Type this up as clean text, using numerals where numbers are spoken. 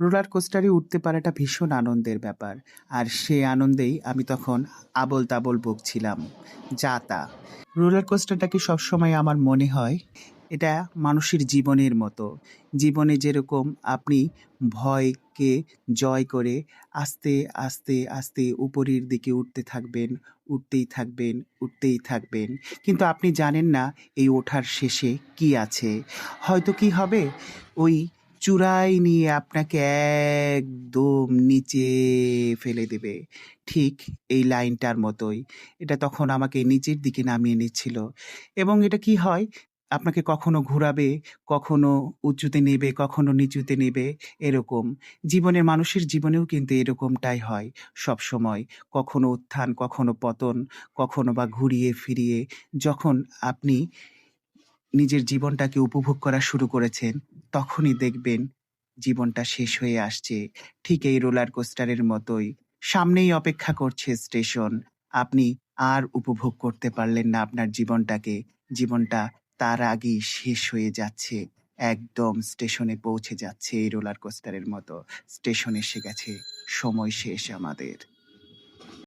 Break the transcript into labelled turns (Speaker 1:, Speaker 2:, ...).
Speaker 1: Roller কোস্টারে উঠতে পারাটা ভীষণ আনন্দের ব্যাপার। আর সে আনন্দেই আমি তখন আবোল-তাবোল বকছিলাম। যা তা। রোলার কোস্টারটাকে সবসময় আমার মনে হয় এটা মানুষের জীবনের মতো। জীবনে যেরকম আপনি ভয়কে জয় করে আস্তে, আস্তে, আস্তে উপরের দিকে উঠতে থাকবেন, উঠতেই থাকবেন, উঠতেই থাকবেন। কিন্তু আপনি জানেন না এই ওঠার শেষে কী আছে। হয়তো কী হবে? ওই চূড়ায় নিয়ে আপনাকে একদম নিচে ফেলে দেবে। ঠিক এই লাইনটার মতোই। এটা তখন আমাকে নিচের দিকে নামিয়ে নিচ্ছিল। এবং এটা কি হয়? আপনাকে কখনো ঘুরাবে, কখনো উঁচুতে নেবে, কখনো নিচুতে নেবে, এরকম। মানুষের জীবনেও কিন্তু এরকমটাই হয় সবসময়। কখনো উত্থান, কখনো পতন, কখনো বা ঘুরিয়ে ফিরিয়ে যখন আপনি নিজের জীবনটাকে উপভোগ করা শুরু করেছেন, তখনই দেখবেন জীবনটা শেষ হয়ে আসছে। ঠিক এই রোলার কোস্টারের মতোই। সামনেই অপেক্ষা করছে স্টেশন। আপনি আর উপভোগ করতে পারলেন না আপনার জীবনটাকে। জীবনটা তার আগেই শেষ হয়ে যাচ্ছে। একদম স্টেশনে পৌঁছে যাচ্ছে এই রোলার কোস্টারের মতো। স্টেশন এসে গেছে। সময় শেষ আমাদের।